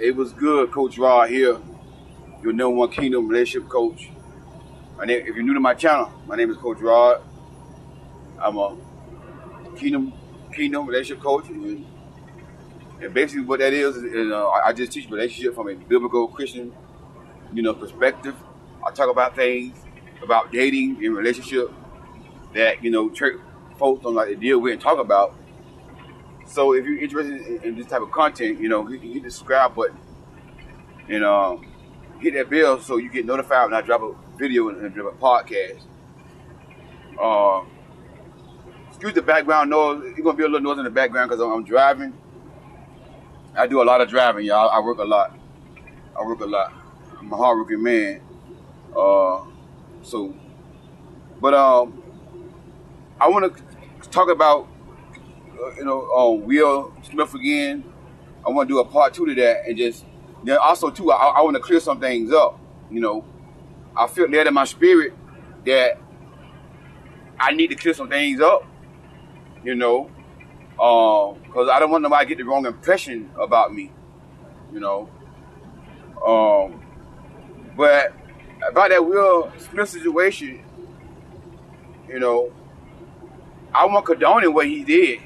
It was good, Coach Rod here, your number one Kingdom relationship coach. If you're new to my channel, my name is Coach Rod. I'm a Kingdom relationship coach, and basically what that is I just teach relationship from a biblical Christian, perspective. I talk about things about dating and relationship that church folks don't like to deal with and talk about. So if you're interested in this type of content, hit the subscribe button and hit that bell so you get notified when I drop a video and drop a podcast. Excuse the background noise. It's gonna be a little noise in the background because I'm driving. I do a lot of driving, y'all. I work a lot. I'm a hardworking man. I want to talk about Will Smith again. I want to do a part 2 to that, and just also too, I want to clear some things up. I feel led in my spirit that I need to clear some things up. Because I don't want nobody to get the wrong impression about me. But about that Will Smith situation, I won't condone what he did.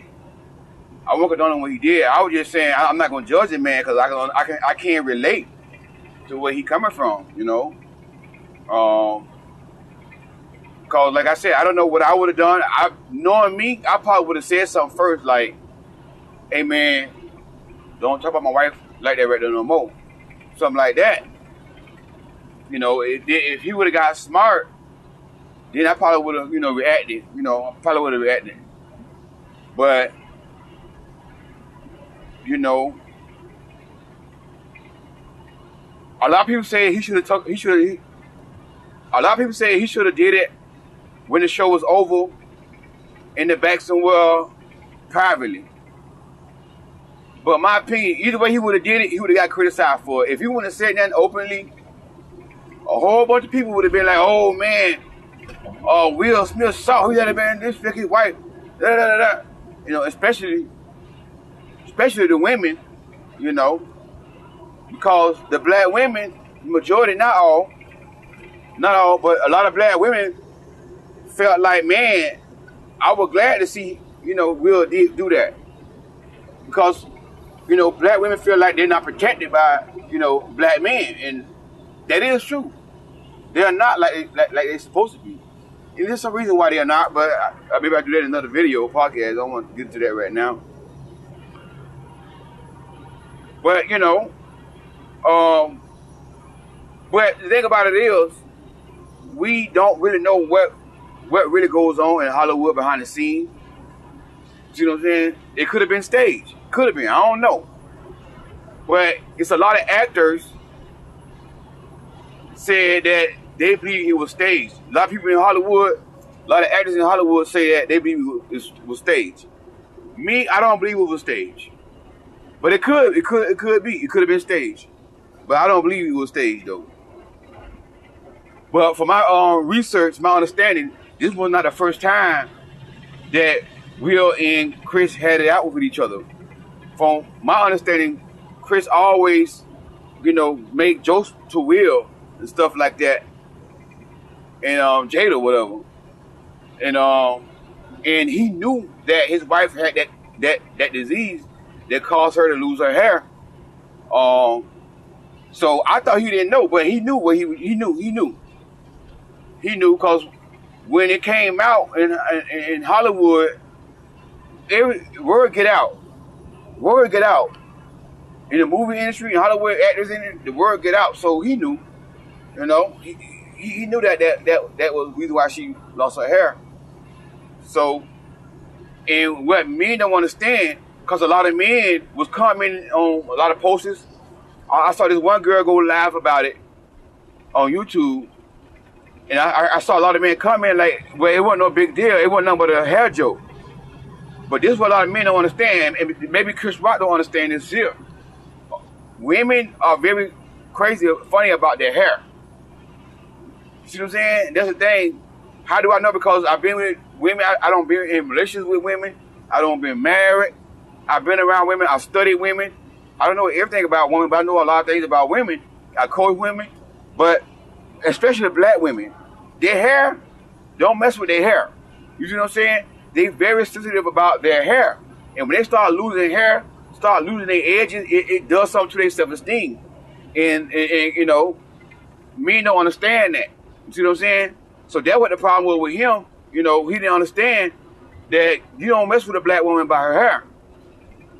I was just saying I'm not gonna judge the man because I can't relate to where he coming from. Cause like I said, I don't know what I would have done. Knowing me, I probably would have said something first, like, "Hey man, don't talk about my wife like that right there no more," something like that. If he would have got smart, then I probably would have, reacted. But a lot of people say he should have. A lot of people say he should have did it when the show was over in the back somewhere privately. But my opinion, either way he would have did it, he would have got criticized for it. If he would have said that openly, a whole bunch of people would have been like, "Oh man, Will Smith saw he had been this fucking wife." Da, da, da, da. Especially the women, because the black women, majority, not all, but a lot of black women felt like, man, I was glad to see, Will do that. Because, black women feel like they're not protected by, black men. And that is true. They're not like they're supposed to be. And there's some reason why they're not, but maybe I'll do that in another video, podcast. I don't want to get into that right now. But, but the thing about it is, we don't really know what really goes on in Hollywood behind the scenes. You know what I'm saying? It could have been staged. Could have been. I don't know. But it's a lot of actors said that they believe it was staged. A lot of people in Hollywood, a lot of actors in Hollywood say that they believe it was staged. Me, I don't believe it was staged. But it could be. It could have been staged. But I don't believe it was staged though. But for my research, my understanding, this was not the first time that Will and Chris had it out with each other. From my understanding, Chris always, make jokes to Will and stuff like that, and Jada, whatever, and he knew that his wife had that disease that caused her to lose her hair. So I thought he didn't know, but he knew what he knew. He knew because when it came out in Hollywood, word get out. In the movie industry, in Hollywood actors in it, the word get out. So he knew, he knew that was the reason why she lost her hair. So, and what men don't understand, because a lot of men was commenting on a lot of posters. I saw this one girl go live about it on YouTube, and I saw a lot of men comment like, well, it wasn't no big deal. It wasn't nothing but a hair joke. But this is what a lot of men don't understand, and maybe Chris Rock don't understand this here. Women are very crazy, funny about their hair. You see what I'm saying? That's the thing. How do I know? Because I've been with women. I don't be in relations with women. I don't been married. I've been around women. I've studied women. I don't know everything about women, but I know a lot of things about women. I coach women, but especially black women, their hair, don't mess with their hair. You see what I'm saying? They very sensitive about their hair. And when they start losing hair, start losing their edges, it does something to their self-esteem. And you know, men don't understand that. You see what I'm saying? So that's what the problem was with him. You know, he didn't understand that you don't mess with a black woman by her hair.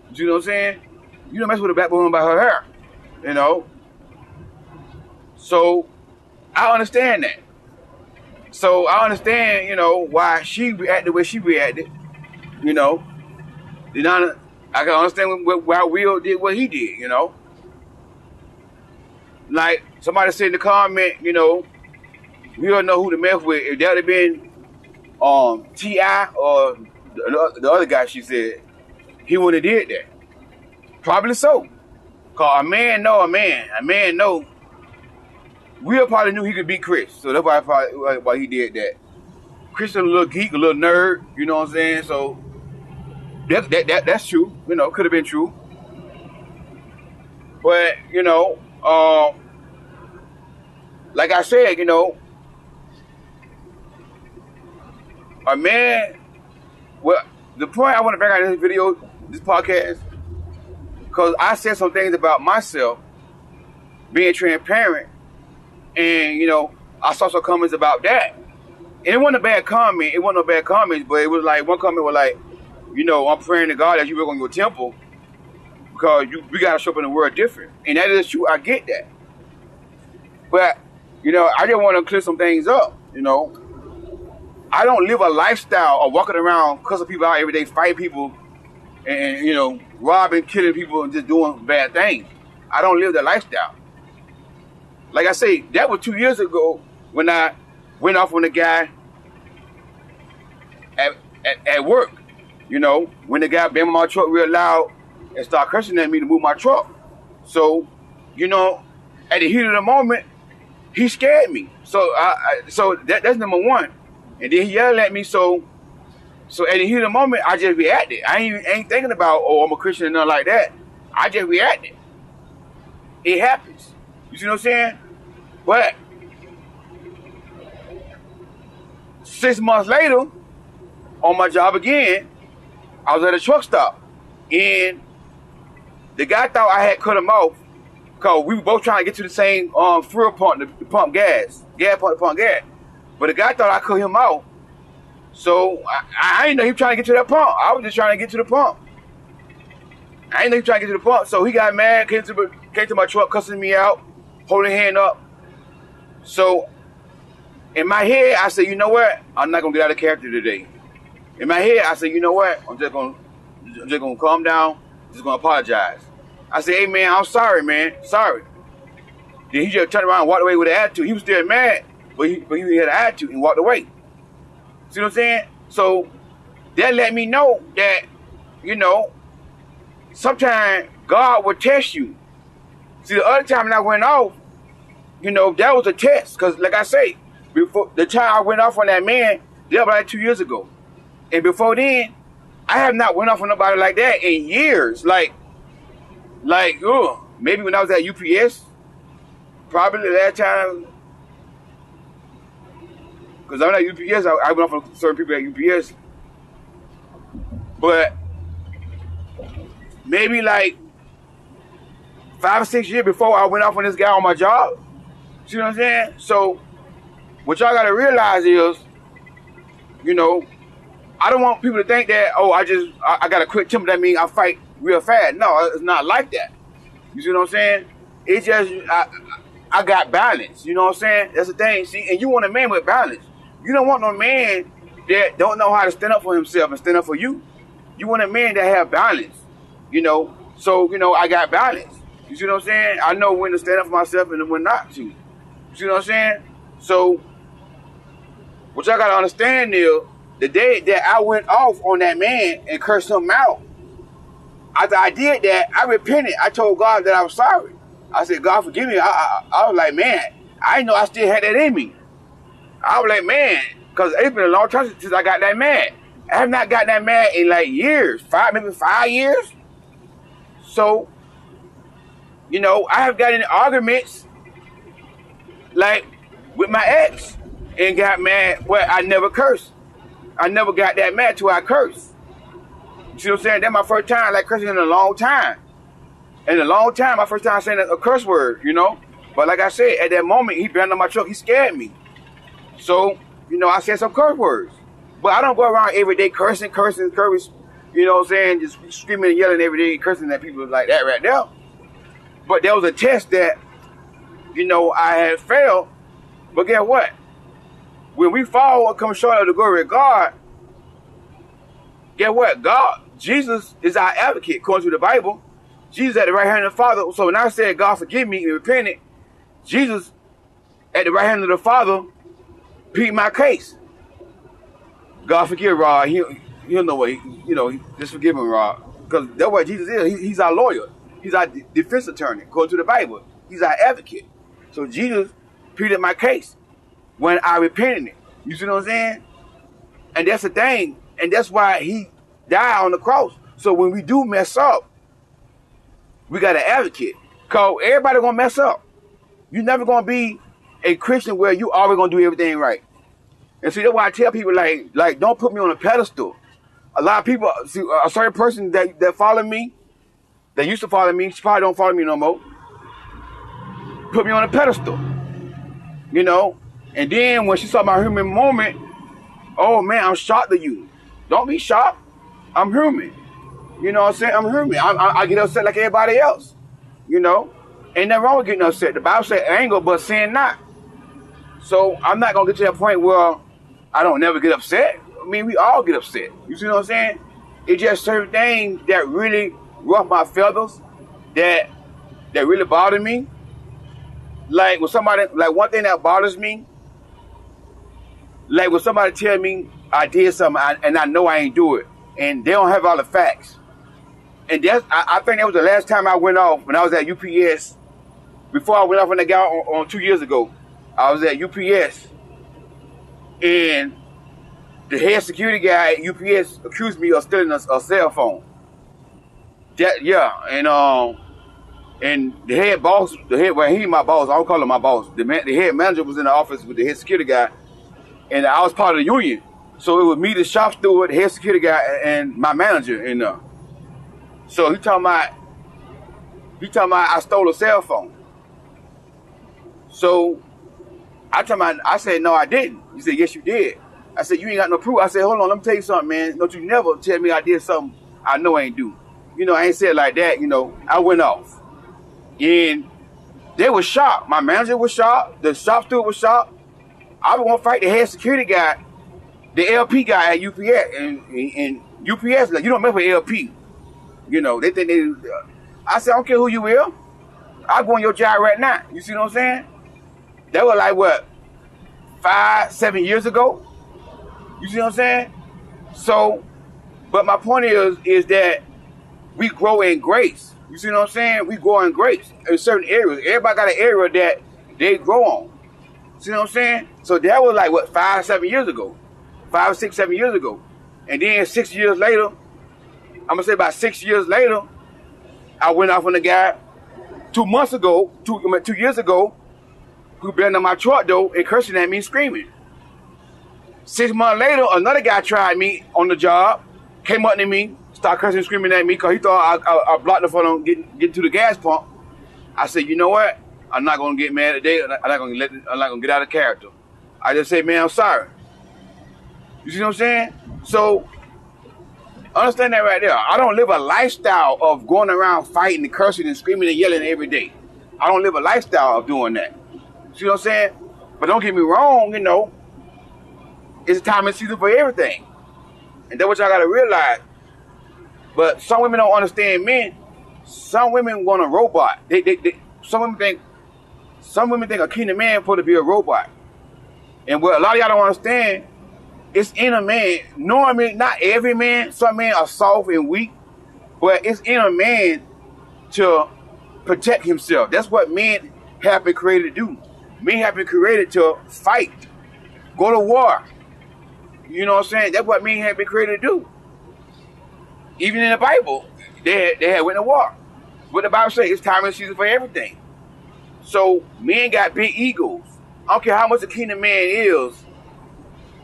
You see what I'm saying? You don't mess with a black woman by her hair. You know? So I understand that. So I understand, you know, why she reacted the way she reacted. You know? I can understand why Will did what he did, you know? Like somebody said in the comment, you know, we don't know who to mess with. If that would have been T.I. or the other guy, she said, he wouldn't have did that. Probably so. Because a man know a man. A man know. Will probably knew he could beat Chris. So that's why he did that. Chris is a little geek, a little nerd, you know what I'm saying? So that's true. You know, could have been true. But, you know, like I said, you know, a man, well, the point I want to bring out in this video, this podcast, because I said some things about myself, being transparent, and, you know, I saw some comments about that. And it wasn't a bad comment. It wasn't no bad comments, but it was like, one comment was like, you know, I'm praying to God that you work on your temple because we got to show up in the world different. And that is true. I get that. But, you know, I just want to clear some things up, you know. I don't live a lifestyle of walking around cussing people out every day, fighting people, and, you know, robbing, killing people, and just doing bad things. I don't live that lifestyle. Like I say, that was 2 years ago when I went off on a guy at work. You know, when the guy banged my truck real loud and started cursing at me to move my truck. So, you know, at the heat of the moment, he scared me. So that's number one. And then he yelled at me. So at the heat of the moment, I just reacted. I ain't thinking about, oh, I'm a Christian and nothing like that. I just reacted. It happens. You see what I'm saying? But 6 months later, on my job again, I was at a truck stop. And the guy thought I had cut him off because we were both trying to get to the same fuel pump to pump gas. Gas pump to pump gas. But the guy thought I cut him off. So I didn't know he was trying to get to that pump. I was just trying to get to the pump. I didn't know he was trying to get to the pump. So he got mad, came to my truck, cussing me out, holding his hand up. So in my head, I said, you know what? I'm not going to get out of character today. In my head, I said, you know what? I'm just gonna calm down. Just gonna apologize. I said, hey man, I'm sorry, man. Sorry. Then he just turned around and walked away with an attitude. He was still mad, but he had an attitude and walked away. See what I'm saying? So that let me know that, you know, sometimes God will test you. See, the other time when I went off, you know, that was a test. Because like I say, before the time I went off on that man, that was like 2 years ago. And before then, I have not went off on nobody like that in years. Like, maybe when I was at UPS, probably that time. Because I'm at UPS, I went off on certain people at UPS. But maybe like 5 or 6 years before I went off on this guy on my job. See what I'm saying? So, what y'all got to realize is, you know, I don't want people to think that, oh, I got a quick temper, that means I fight real fast. No, it's not like that. You see what I'm saying? It's just, I got balance. You know what I'm saying? That's the thing. See, and you want a man with balance. You don't want no man that don't know how to stand up for himself and stand up for you. You want a man that have balance. You know? So, you know, I got balance. You see what I'm saying? I know when to stand up for myself and when not to. You see what I'm saying? So, what y'all got to understand is, the day that I went off on that man and cursed him out, after I did that, I repented. I told God that I was sorry. I said, God, forgive me. I was like, man, I didn't know I still had that in me. I was like, man, because it's been a long time since I got that mad. I have not gotten that mad in like years, maybe 5 years. So You know, I have gotten in arguments like with my ex and got mad. Well, I never cursed. I never got that mad till I cursed. You see what I'm saying? That's my first time like cursing in a long time. In a long time, my first time saying a curse word, you know. But like I said, at that moment, he banged on my truck. He scared me. So, you know, I said some curse words. But I don't go around every day cursing, you know what I'm saying? Just screaming and yelling every day, cursing at people like that right there. But there was a test that, you know, I had failed. But guess what? When we fall or come short of the glory of God, guess what? God, Jesus is our advocate, according to the Bible. Jesus at the right hand of the Father. So when I said, God forgive me and repented, Jesus at the right hand of the Father plead my case. God forgive Rod. He'll know what, you know, just forgive him, Rod. Because that's what Jesus is. He's our lawyer. He's our defense attorney, according to the Bible. He's our advocate. So Jesus pleaded my case when I repented it. You see what I'm saying? And that's the thing. And that's why he died on the cross. So when we do mess up, we got an advocate. Because everybody going to mess up. You're never going to be a Christian where you always going to do everything right. And see, that's why I tell people, like, don't put me on a pedestal. A lot of people, see, a certain person that follow me, that used to follow me, she probably don't follow me no more, put me on a pedestal, you know? And then when she saw my human moment, oh man, I'm shocked at you. Don't be shocked. I'm human. You know what I'm saying? I'm human. I get upset like everybody else, you know? Ain't nothing wrong with getting upset. The Bible says anger, but sin not. So I'm not going to get to that point where I don't never get upset. I mean, we all get upset. You see what I'm saying? It's just certain things that really ruffle my feathers, that really bother me. Like when somebody, like one thing that bothers me, like when somebody tell me I did something and I know I ain't do it, and they don't have all the facts. And that's, I think that was the last time I went off when I was at UPS. Before I went off when I got on 2 years ago, I was at UPS, and the head security guy at UPS accused me of stealing a cell phone. And the head boss, well, he my boss, I don't call him my boss. The head manager was in the office with the head security guy, and I was part of the union. So it was me, the shop steward, the head security guy, and my manager in there. So he talking about I stole a cell phone. So I said, no, I didn't. He said, yes, you did. I said, you ain't got no proof. I said, hold on, let me tell you something, man. Don't you never tell me I did something I know I ain't do. You know, I ain't said it like that, you know. I went off. And they were shocked. My manager was shocked. The shop steward was shocked. I was going to fight the head security guy, the LP guy at UPS. And UPS, like, you don't remember LP. You know, they think they... I said, I don't care who you will. I'll go on your job right now. You see what I'm saying? That was like, what, 5-7 years ago? You see what I'm saying? So, but my point is that we grow in grace. You see what I'm saying? We grow in grace in certain areas. Everybody got an area that they grow on. See what I'm saying? So that was like, what, 5-7 years ago? 5, 6, 7 years ago. And then 6 years later, I'm going to say about 6 years later, I went off on a guy 2 years ago, who been in my truck though and cursing at me, screaming. 6 months later, another guy tried me on the job, came up to me, started cursing and screaming at me because he thought I blocked the phone on getting to the gas pump. I said, you know what? I'm not gonna get mad today. I'm not gonna get out of character. I just say, man, I'm sorry. You see what I'm saying? So understand that right there. I don't live a lifestyle of going around fighting and cursing and screaming and yelling every day. I don't live a lifestyle of doing that. See what I'm saying? But don't get me wrong, you know, it's a time and season for everything. And that's what y'all gotta realize. But some women don't understand men. Some women want a robot. Some women think a kingdom man supposed to be a robot. And what a lot of y'all don't understand, it's in a man. Normally, not every man, some men are soft and weak, but it's in a man to protect himself. That's what men have been created to do. Men have been created to fight, go to war. You know what I'm saying? That's what men have been created to do. Even in the Bible, they had went to war. What the Bible says, it's time and season for everything. So men got big egos. I don't care how much a kingdom man is.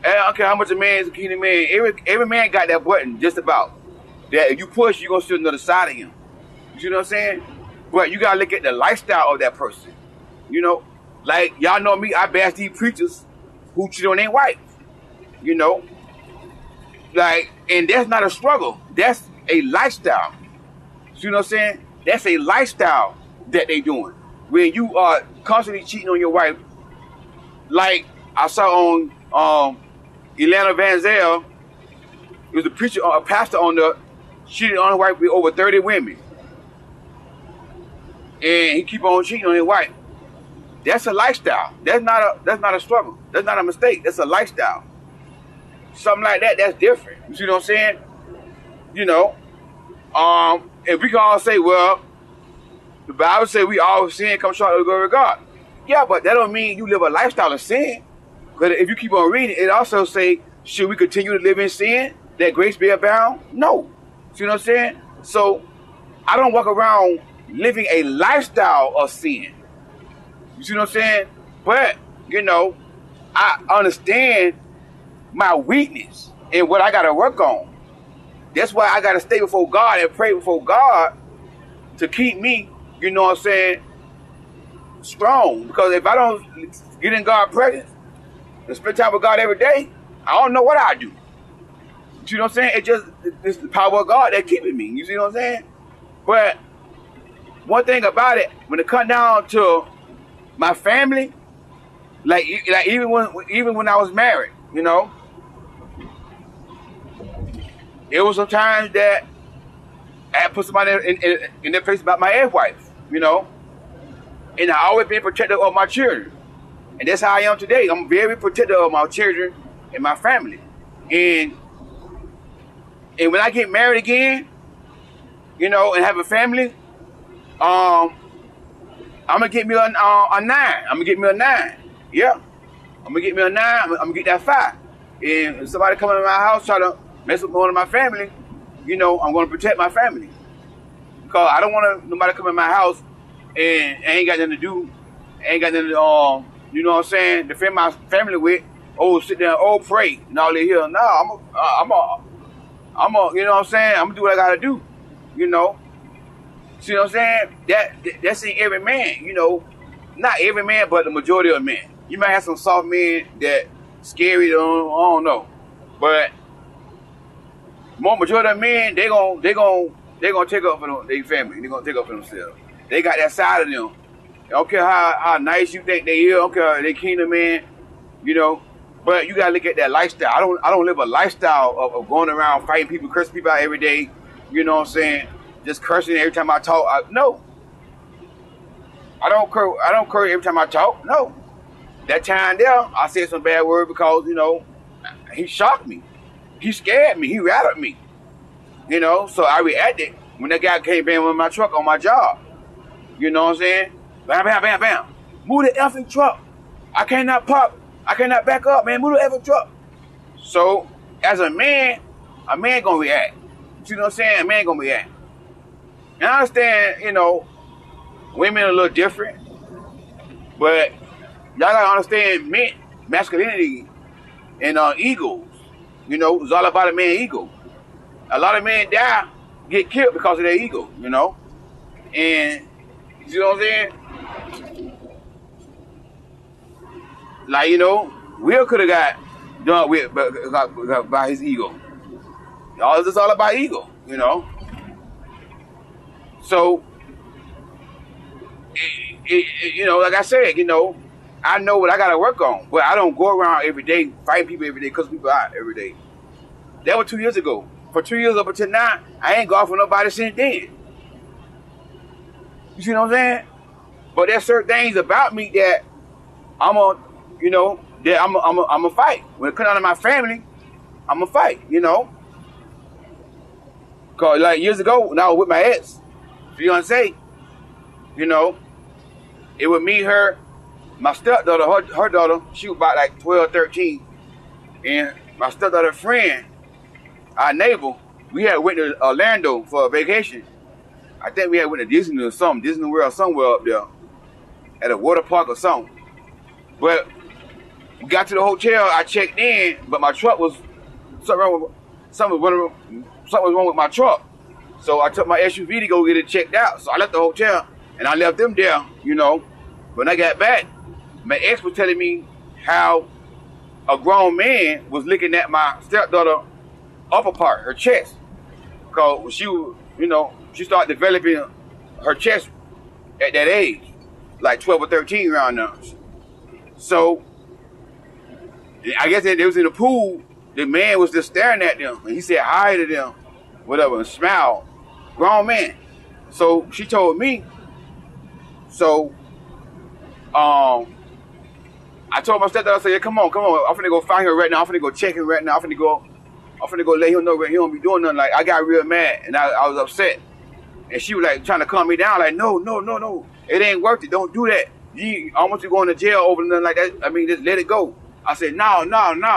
I don't care how much a man is a kingdom man. Every man got that button just about. That if you push, you're going to see another side of him. You know what I'm saying? But you got to look at the lifestyle of that person. You know? Like, y'all know me, I bash these preachers who cheat on their wife. You know? Like, and that's not a struggle. That's a lifestyle. You know what I'm saying? That's a lifestyle that they doing. When you are constantly cheating on your wife, like I saw on Elana Van Zyl, it was a preacher, a pastor on the cheating on his wife with over 30 women. And he keep on cheating on his wife. That's a lifestyle. That's not a struggle. That's not a mistake. That's a lifestyle. Something like that, that's different. You see what I'm saying? You know, if we can all say, well, the Bible says we all sin come short of the glory of God. Yeah, but that don't mean you live a lifestyle of sin. Because if you keep on reading, it also say, should we continue to live in sin, that grace be abound? No. See what I'm saying? So, I don't walk around living a lifestyle of sin. You see what I'm saying? But, you know, I understand my weakness and what I got to work on. That's why I got to stay before God and pray before God to keep me, you know what I'm saying, strong. Because if I don't get in God's presence and spend time with God every day, I don't know what I do. You know what I'm saying? It's the power of God that's keeping me. You see what I'm saying? But one thing about it, when it comes down to my family, like even when I was married, you know, it was some times that I had put somebody in their place about my ex-wife, you know, and I always been protective of my children, and that's how I am today. I'm very protective of my children and my family, and when I get married again, you know, and have a family, I'm gonna get me a 9. I'm gonna get me a 9. Yeah, I'm gonna get me a 9. I'm gonna get that 5. And if somebody come in my house try to mess with one of my family, you know, I'm gonna protect my family, because I don't want nobody come in my house and ain't got nothing to do, ain't got nothing to, you know what I'm saying, defend my family with. Oh, sit there, oh, pray, and all that here. No, I'm a, you know what I'm saying, I'm gonna do what I gotta do, you know. See what I'm saying? That's in every man, you know. Not every man, but the majority of men. You might have some soft men that scary, I don't know. But more majority of men, they gonna take up for their family. They gonna take up for themselves. They got that side of them. I don't care how nice you think they is. I don't care they kingdom man, you know. But you gotta look at that lifestyle. I don't live a lifestyle of going around fighting people, cursing people out every day. You know what I'm saying? Just cursing every time I talk. No. I don't curse every time I talk. No. That time there, I said some bad word because, you know, he shocked me. He scared me. He rattled me. You know, so I reacted when that guy came in with my truck on my job. You know what I'm saying? Bam, bam, bam, bam. Move the effing truck. I cannot park. I cannot back up, man. Move the effing truck. So, as a man gonna react. You know what I'm saying? A man gonna react. And I understand, you know, women are a little different, but y'all gotta understand men, masculinity, and egos. You know, it's all about a man's ego. A lot of men get killed because of their ego, you know. And you know what I'm saying? Like, you know, Will could have got done with by his ego. All this all about ego, you know. So, you know, like I said, you know, I know what I got to work on. But I don't go around every day fighting people every day, cussing people out every day. That was 2 years ago. For 2 years up until now, I ain't gone for nobody since then. You see what I'm saying? But there's certain things about me that I'm a fight. When it comes down to my family, I'm a fight, you know. Cause like years ago when I was with my ex, fiance, you know, it was me, her, my stepdaughter, her daughter, she was about like 12, 13, and my stepdaughter friend, our neighbor, we had went to Orlando for a vacation. I think we had went to Disney or something, Disney World somewhere up there, at a water park or something. But we got to the hotel, I checked in, but my truck was something was wrong with my truck. So I took my SUV to go get it checked out. So I left the hotel and I left them there, you know. When I got back, my ex was telling me how a grown man was looking at my stepdaughter upper part, her chest. Because when she was, you know, she started developing her chest at that age, like 12 or 13 around now. So I guess they was in the pool, the man was just staring at them. And he said hi to them, whatever, and smiled. Grown man. So she told me, so I told my stepdad, I said, yeah, come on. I'm finna go find her right now. I'm finna go check him right now. I'm finna go let him know that he don't be doing nothing. Like, I got real mad and I was upset. And she was like trying to calm me down, like, no. It ain't worth it. Don't do that. You almost going to jail over nothing like that. I mean, just let it go. I said, no,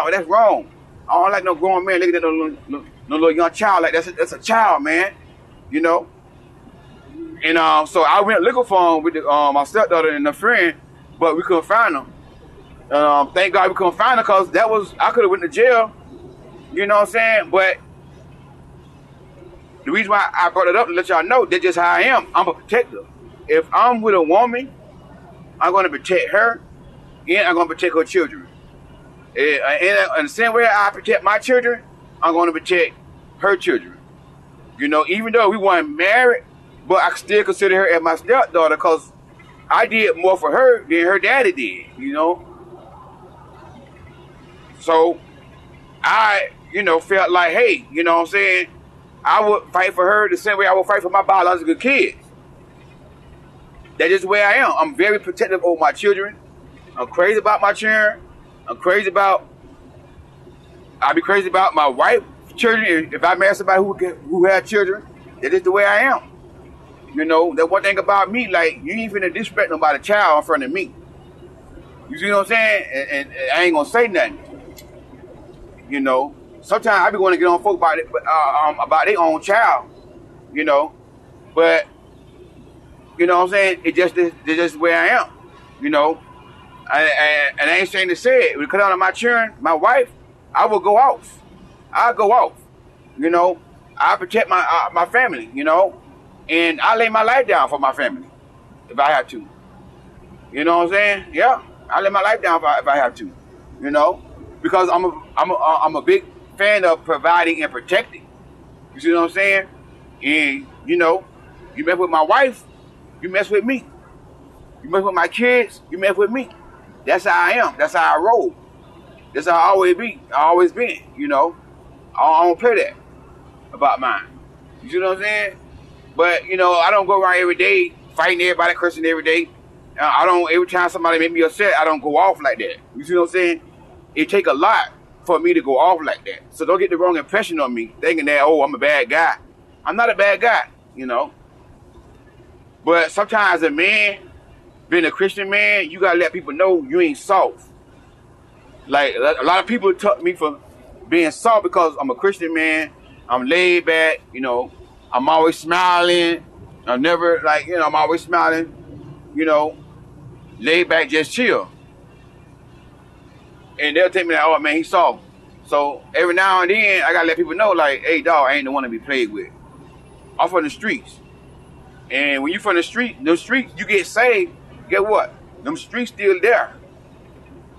that's wrong. I don't like no grown man looking at no little young child like that's a child, man. You know? And so I went looking for him with my stepdaughter and a friend, but we couldn't find him. Thank God we couldn't find him, because I could have went to jail. You know what I'm saying? But the reason why I brought it up to let y'all know that's just how I am. I'm a protector. If I'm with a woman, I'm going to protect her, and I'm going to protect her children. In the same way I protect my children, I'm going to protect her children. You know, even though we weren't married, but I still consider her as my stepdaughter, because I did more for her than her daddy did, you know. So I, you know, felt like, hey, you know what I'm saying, I would fight for her the same way I would fight for my biological kids. That's just the way I am. I'm very protective over my children. I'm crazy about my children. I'll be crazy about my wife's children. If I marry somebody who has children, that is the way I am. You know, that one thing about me, like, you ain't finna disrespect nobody's child in front of me. You see what I'm saying? And I ain't gonna say nothing. You know, sometimes I be going to get on folk about it, about their own child. You know, but you know what I'm saying? It's just the way I am. You know, and I ain't saying to say it. When it comes down to my children, my wife, I will go off. I'll go off. You know, I protect my family. You know, and I lay my life down for my family if I have to. You know what I'm saying? Yeah, I lay my life down if I have to. You know, because I'm a big fan of providing and protecting. You see what I'm saying? And you know, you mess with my wife, you mess with me. You mess with my kids, you mess with me. That's how I am. That's how I roll. That's how I always been. You know, I don't play that about mine. You see what I'm saying? But you know, I don't go around every day fighting everybody, cursing every day. I don't. Every time somebody make me upset, I don't go off like that. You see what I'm saying? It take a lot for me to go off like that. So don't get the wrong impression on me, thinking that, oh, I'm a bad guy. I'm not a bad guy, you know. But sometimes a man, being a Christian man, you gotta let people know you ain't soft. Like, a lot of people took me for being soft because I'm a Christian man. I'm laid back, you know. I'm always smiling. I'm never, like, you know, I'm always smiling, you know, laid back, just chill. And they'll take me like, oh, man, he's soft. So every now and then, I gotta let people know, like, hey, dog, I ain't the one to be played with. I'm from the streets. And when you from the streets, you get saved, get what? Them streets still there.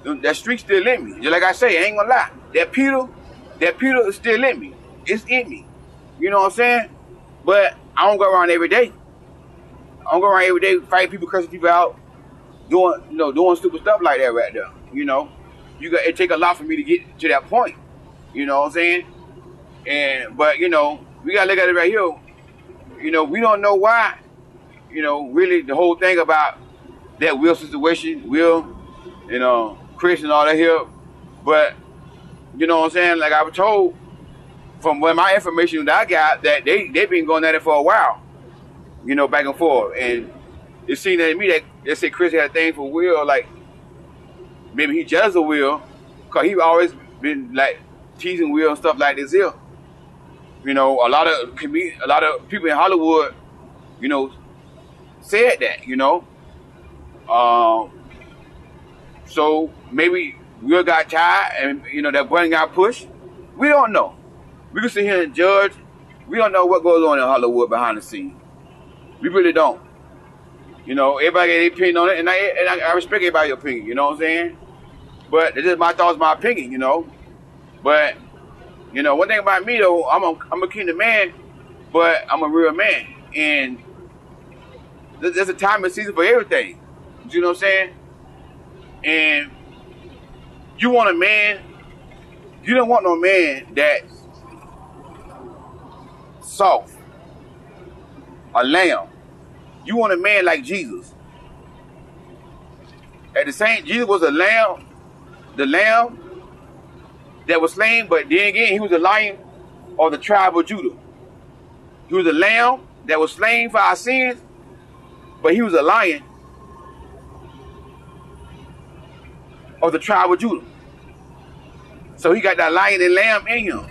That street still in me. Just like I say, I ain't gonna lie. That Peter is still in me. It's in me. You know what I'm saying? But I don't go around every day. I don't go around every day fighting people, cursing people out, doing stupid stuff like that right there. You know? It take a lot for me to get to that point. You know what I'm saying? But you know, we gotta look at it right here. You know, we don't know why. You know, really the whole thing about that Will situation, Will, you know, Chris and all that here. But you know what I'm saying? Like I was told from what my information that I got, that they been going at it for a while. You know, back and forth. And it seemed to me that they said Chris had a thing for Will, like maybe he jealous of Will, cause he always been like teasing Will and stuff like this here. You know, a lot of people in Hollywood you know, said that, you know. So maybe Will got tired and, you know, that button got pushed. We don't know. We can sit here and judge. We don't know what goes on in Hollywood behind the scenes. We really don't. You know, everybody got their opinion on it, and I respect everybody's opinion, you know what I'm saying? But it's just my thoughts, my opinion, you know. But, you know, one thing about me, though, I'm a kingdom man, but I'm a real man. And there's a time and season for everything. You know what I'm saying? And you want a man, you don't want no man that's soft, a lamb. You want a man like Jesus. At the same, Jesus was a lamb, the lamb that was slain, but then again, he was a lion of the tribe of Judah. He was a lamb that was slain for our sins, but he was a lion of the tribe of Judah. So he got that lion and lamb in him.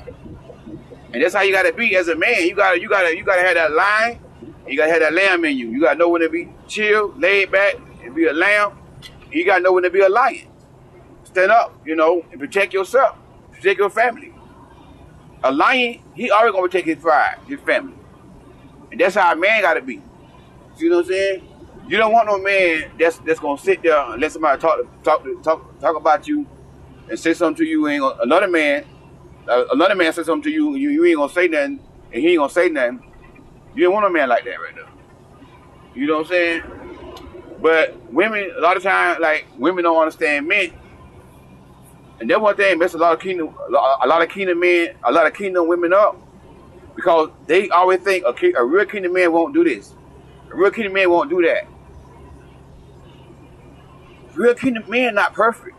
And that's how you gotta be as a man. You gotta have that lion, you gotta have that lamb in you. You gotta know when to be chill, laid back, and be a lamb. And you gotta know when to be a lion. Stand up, you know, and protect yourself, protect your family. A lion, he always gonna protect his pride, his family. And that's how a man gotta be. You know what I'm saying? You don't want no man that's gonna sit there and let somebody talk about you and say something to you. Another man say something to you, you ain't gonna say nothing, and he ain't gonna say nothing. You don't want a man like that right there. You know what I'm saying? But women, a lot of times, like, women don't understand men. And that one thing messes a lot of kingdom men, a lot of kingdom women up, because they always think a real kingdom man won't do this. A real kingdom man won't do that. Real kingdom men not perfect.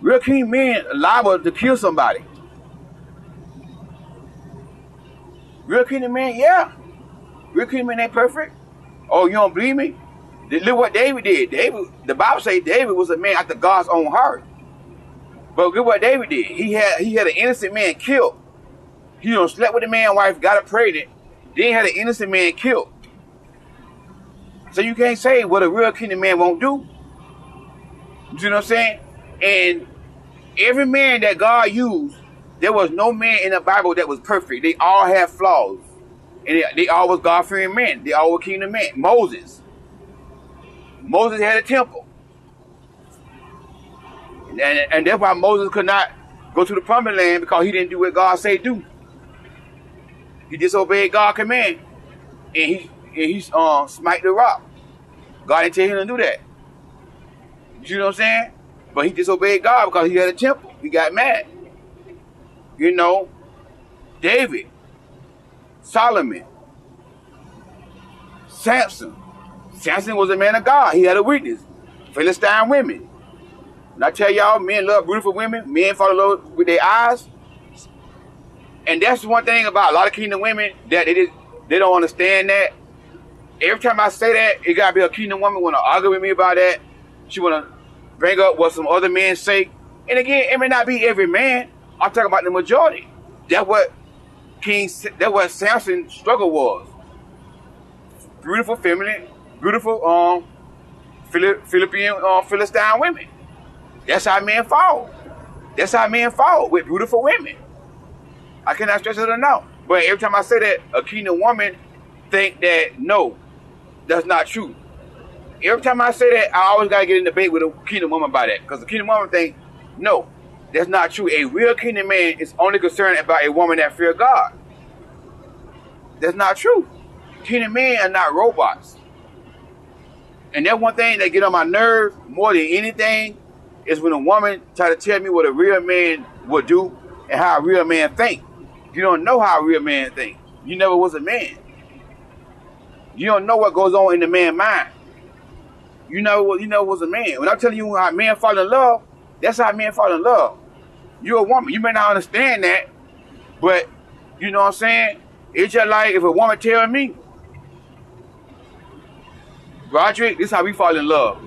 Real kingdom men liable to kill somebody. Real kingdom man, yeah. Real kingdom man ain't perfect. Oh, you don't believe me? Look what David did. The Bible says David was a man after God's own heart. But look what David did. He had an innocent man killed. He slept with the man's wife, got her pregnant, then had an innocent man killed. So you can't say what a real kingdom man won't do. You know what I'm saying? And every man that God used, there was no man in the Bible that was perfect. They all had flaws. And they all was God-fearing men. They all were kingdom men. Moses had a temple. And that's why Moses could not go to the promised land, because he didn't do what God said do. He disobeyed God's command. And he smite the rock. God didn't tell him to do that. You know what I'm saying? But he disobeyed God because he had a temple. He got mad. You know, David, Solomon, Samson. Samson was a man of God. He had a weakness. Philistine women. And I tell y'all, men love beautiful women. Men fall in love with their eyes. And that's one thing about a lot of kingdom women, that they don't understand that. Every time I say that, it gotta be a kingdom woman want to argue with me about that. She want to bring up what some other men say. And again, it may not be every man. I'm talking about the majority. That's what Samson's struggle was. Beautiful, feminine, beautiful Philistine women. That's how men fall. That's how men fall, with beautiful women. I cannot stress it enough. But every time I say that, a kingdom woman think that, no, that's not true. Every time I say that, I always got to get in debate with a kingdom woman about that. Because the kingdom woman think, no, that's not true. A real kingdom man is only concerned about a woman that fears God. That's not true. Kingdom men are not robots. And that one thing that get on my nerves more than anything is when a woman try to tell me what a real man would do and how a real man think. You don't know how a real man think. You never was a man. You don't know what goes on in the man's mind. You never was a man. When I'm telling you how men fall in love, that's how men fall in love. You're a woman. You may not understand that, but you know what I'm saying? It's just like if a woman tell me, Roderick, this is how we fall in love.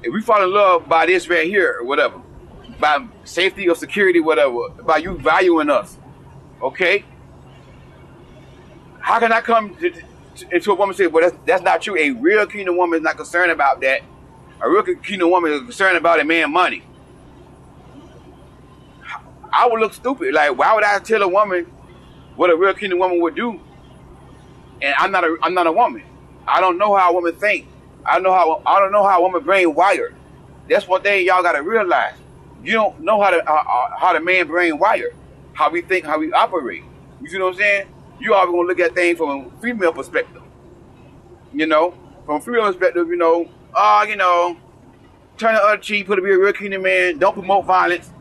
If we fall in love by this right here, or whatever, by safety or security, whatever, by you valuing us, okay? How can I come into a woman said, well, that's not true. A real kingdom woman is not concerned about that. A real kingdom woman is concerned about a man's money. I would look stupid. Like, why would I tell a woman what a real kingdom woman would do? And I'm not a woman. I don't know how a woman think. I don't know how a woman brain wired. That's one thing y'all gotta realize. You don't know how the man brain wired, how we think, how we operate. You see what I'm saying? You always gonna look at things from a female perspective. You know, from a female perspective, you know, turn the other cheek, put to be a real kingdom man, don't promote violence.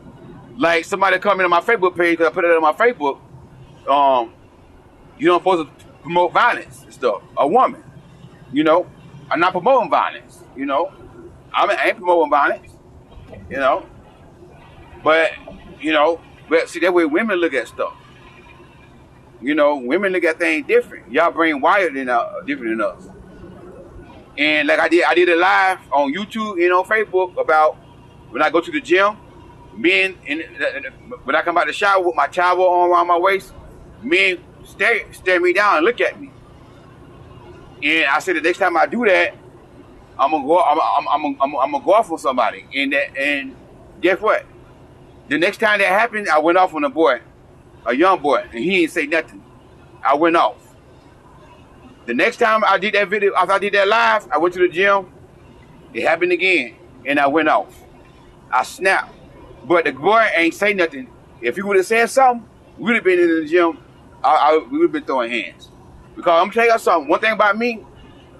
Like somebody come on my Facebook page, because I put it on my Facebook, you don't supposed to promote violence and stuff. A woman, you know, I'm not promoting violence, you know. I ain't promoting violence, you know. But see, that way women look at stuff. You know, women look at things different. Y'all brain wired different than us. And like I did a live on YouTube and on Facebook about when I go to the gym, men, when I come out the shower with my towel on around my waist, men stare me down and look at me. And I said the next time I do that, I'm gonna go off on somebody. And guess what? The next time that happened, I went off on a boy, a young boy, and he didn't say nothing. I went off. The next time I did that video, after I did that live, I went to the gym. It happened again, and I went off. I snapped. But the boy ain't say nothing. If he would have said something, we would have been in the gym. We would have been throwing hands. Because I'm telling you something. One thing about me,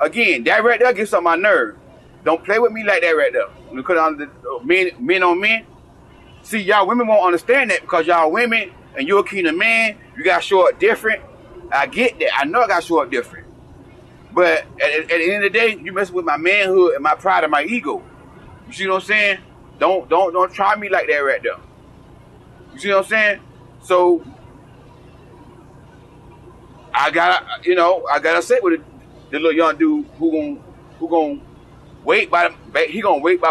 again, that right there gets on my nerve. Don't play with me like that right there. Because I'm men on men. See, y'all women won't understand that because y'all women and you're a kingdom man. You got to show up different. I get that. I know I got to show up different. But at the end of the day, you mess with my manhood and my pride and my ego. You see what I'm saying? Don't try me like that right there. You see what I'm saying? So I gotta sit with the little young dude who gonna wait by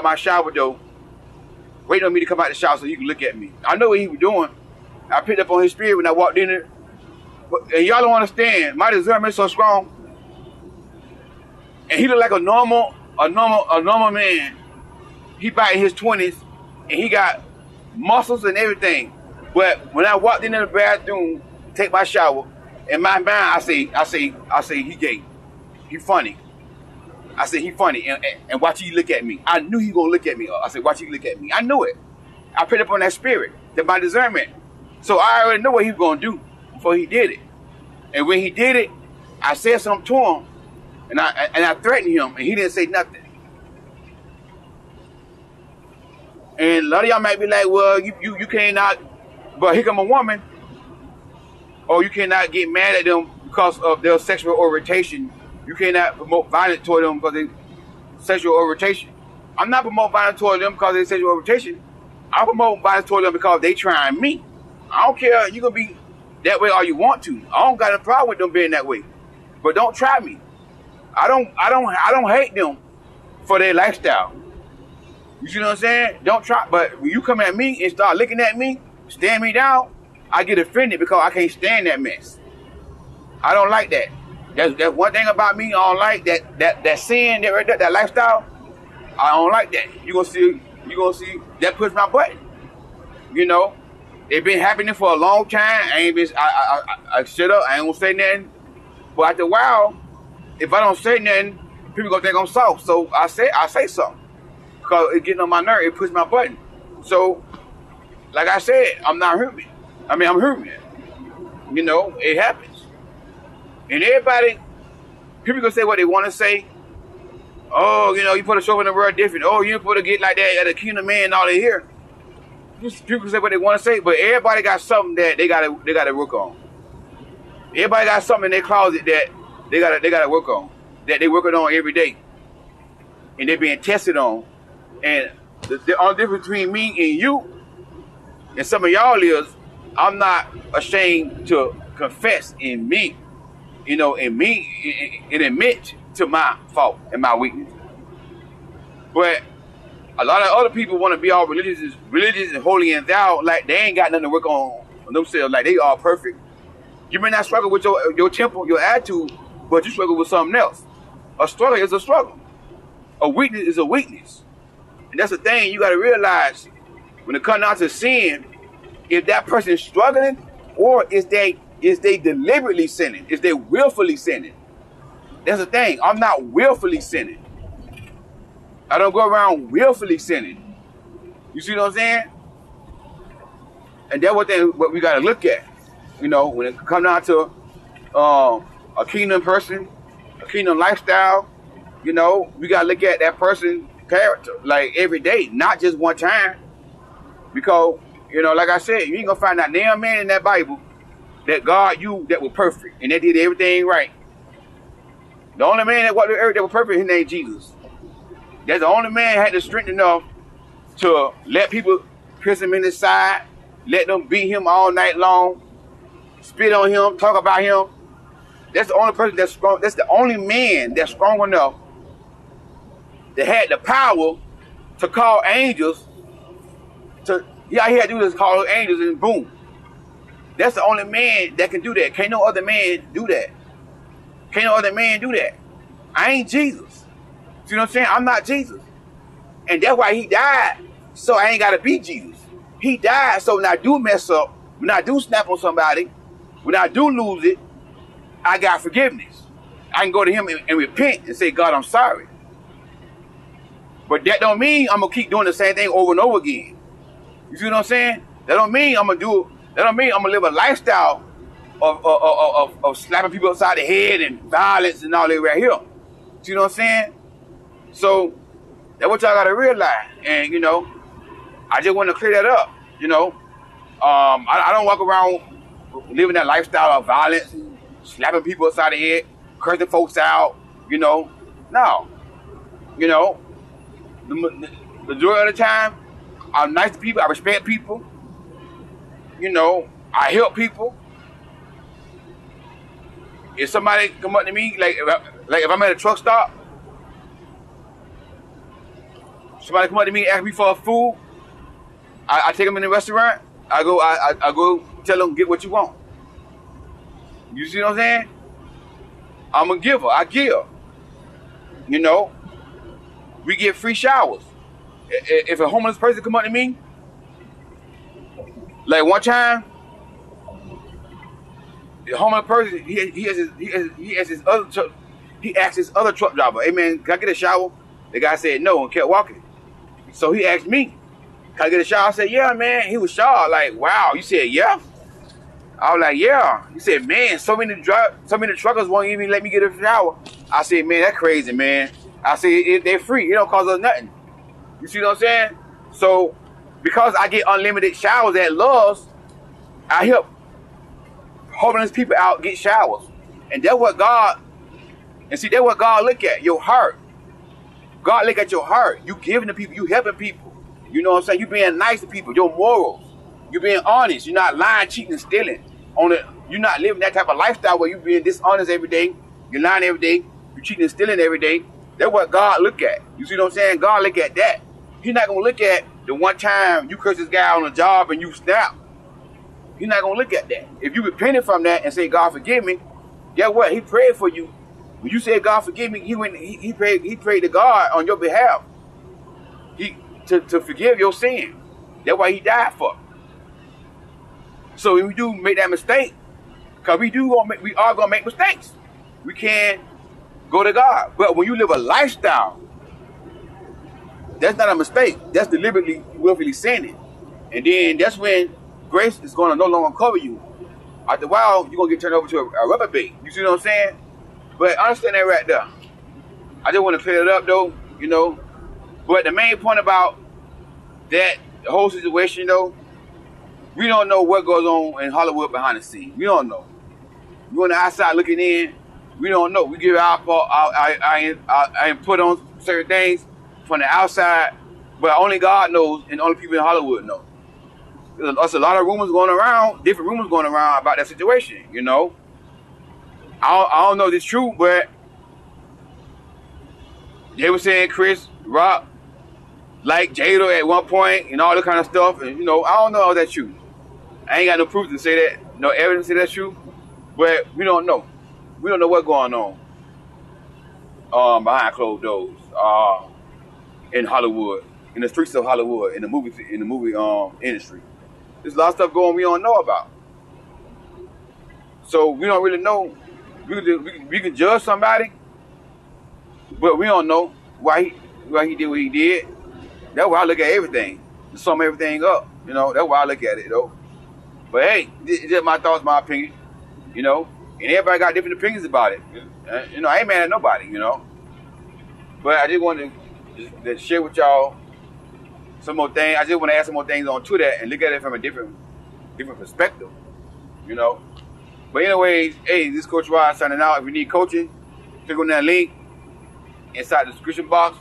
my shower door, waiting on me to come out the shower so he can look at me. I know what he was doing. I picked up on his spirit when I walked in there. And y'all don't understand. My discernment is so strong. And he looked like a normal man. He about in his 20s, and he got muscles and everything. But when I walked into the bathroom, take my shower, in my mind, I say he gay. He funny. I said he funny, and watch he look at me. I knew he gonna look at me. I said watch he look at me. I knew it. I picked up on that spirit, that my discernment. So I already know what he was gonna do before he did it. And when he did it, I said something to him, and I threatened him, and he didn't say nothing. And a lot of y'all might be like, well, you cannot, but here come a woman, or you cannot get mad at them because of their sexual orientation. You cannot promote violence toward them because of sexual orientation. I'm not promoting violence toward them because of their sexual orientation. I promote violence toward them because they trying me. I don't care. You can be that way all you want to. I don't got a problem with them being that way, but don't try me. I don't hate them for their lifestyle. You see what I'm saying? Don't try. But when you come at me and start looking at me, staring me down, I get offended because I can't stand that mess. I don't like that. That's one thing about me. I don't like that sin, that lifestyle. I don't like that. You gonna see that push my button. You know, it been happening for a long time. I shut up. I ain't gonna say nothing. But after a while, if I don't say nothing, people gonna think I'm soft. So I say something because it getting on my nerve. It pushes my button. So, like I said, I'm not human. I mean, I'm human. You know, it happens. And everybody, people gonna say what they want to say. Oh, you know, you put a show in the world different. Oh, you put a get like that at a kingdom man and all they hear. People say what they want to say, but everybody got something that they gotta work on. Everybody got something in their closet that they gotta work on, that they working on every day, and they're being tested on. And the only difference between me and you and some of y'all is I'm not ashamed to confess in me. You know, and me, it admit to my fault and my weakness. But a lot of other people want to be all religious and holy and thou, like they ain't got nothing to work on themselves, like they all perfect. You may not struggle with your temple, your attitude, but you struggle with something else. A struggle is a struggle. A weakness is a weakness. And that's the thing you got to realize when it comes down to sin, if that person is struggling or is they deliberately sinning, is they willfully sinning. That's the thing. I'm not willfully sinning. I don't go around willfully sinning. You see what I'm saying? And that's what we got to look at. You know, when it comes down to a kingdom person, a kingdom lifestyle, you know, we got to look at that person's character, like every day, not just one time. Because, you know, like I said, you ain't going to find that damn man in that Bible that God used that was perfect and that did everything right. The only man that was perfect, his name Jesus. That's the only man that had the strength enough to let people pierce him in the side, let them beat him all night long, spit on him, talk about him. That's the only person that's strong. That's the only man that's strong enough that had the power to call angels to, yeah, he had to do this, call angels, and boom. That's the only man that can do that. Can't no other man do that. Can't no other man do that. I ain't Jesus. See what I'm saying? I'm not Jesus. And that's why he died, so I ain't got to be Jesus. He died so when I do mess up, when I do snap on somebody, when I do lose it, I got forgiveness. I can go to him and repent and say, God, I'm sorry. But that don't mean I'm going to keep doing the same thing over and over again. You see what I'm saying? That don't mean I'm going to live a lifestyle of slapping people upside the head and violence and all that right here. See what I'm saying? So that's what y'all got to realize. And, you know, I just want to clear that up. You know, I don't walk around living that lifestyle of violence and slapping people upside the head, cursing folks out, you know. No. You know, the majority of the time, I'm nice to people. I respect people. You know, I help people. If somebody come up to me, like if I'm at a truck stop, somebody come up to me and ask me for a food, I take them in the restaurant. I go tell them, get what you want. You see what I'm saying? I'm a giver. I give. You know, we get free showers. If a homeless person come up to me, like one time, the homeless person, he asked his other truck driver, "Hey man, can I get a shower?" The guy said no and kept walking. So he asked me, "Can I get a shower?" I said, "Yeah, man." He was shocked, like, "Wow." You said, "Yeah?" I was like, "Yeah." He said, "Man, so many truckers won't even let me get a shower." I said, "Man, that's crazy, man." I said, "They're free. It don't cost us nothing." You see what I'm saying? So, because I get unlimited showers at Love's, I help homeless people out get showers. And that's what God look at, your heart. God look at your heart. You giving to people, you helping people. You know what I'm saying? You being nice to people, your morals. You being honest. You're not lying, cheating, and stealing. You're not living that type of lifestyle where you being dishonest every day. You're lying every day. You're cheating and stealing every day. That's what God look at. You see what I'm saying? God look at that. He's not going to look at the one time you curse this guy on a job and you snap. He's not going to look at that. If you repented from that and say, God, forgive me, guess what? He prayed for you. When you said, God, forgive me, he prayed to God on your behalf to forgive your sin. That's why he died for. So if we do make that mistake, because we are going to make mistakes. We can't go to God. But when you live a lifestyle, that's not a mistake. That's deliberately, willfully sinning. And then that's when grace is going to no longer cover you. After a while, you're going to get turned over to a rubber bait. You see what I'm saying? But understand that right there. I just want to clear it up, though, you know. But the main point about that, the whole situation, though, we don't know what goes on in Hollywood behind the scenes. We don't know. We on the outside looking in. We don't know. We give our input on certain things from the outside, but only God knows and only people in Hollywood know. There's a lot of rumors going around, different rumors going around about that situation, you know. I don't know if it's true, but they were saying Chris Rock like Jada at one point and all that kind of stuff, and you know, I don't know if that's true. I ain't got no proof to say that, no evidence to say that's true, but we don't know. we don't know what's going on behind closed doors in Hollywood, in the streets of Hollywood, in the movie industry. There's a lot of stuff going we don't know about. So we don't really know. We can judge somebody, but we don't know why he did what he did. That's why I look at everything, to sum everything up. You know, that's why I look at it, though. But hey, it's just my thoughts, my opinion. You know, and everybody got different opinions about it. You know, I ain't mad at nobody. You know, but I just wanted to share with y'all some more things. I just want to add some more things on to that and look at it from a different perspective. You know. But anyways, hey, this is Coach Rod signing out. If you need coaching, click on that link inside the description box.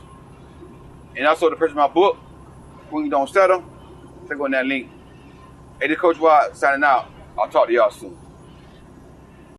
And also to purchase my book, When You Don't Settle, click on that link. Hey, this is Coach Rod signing out. I'll talk to y'all soon.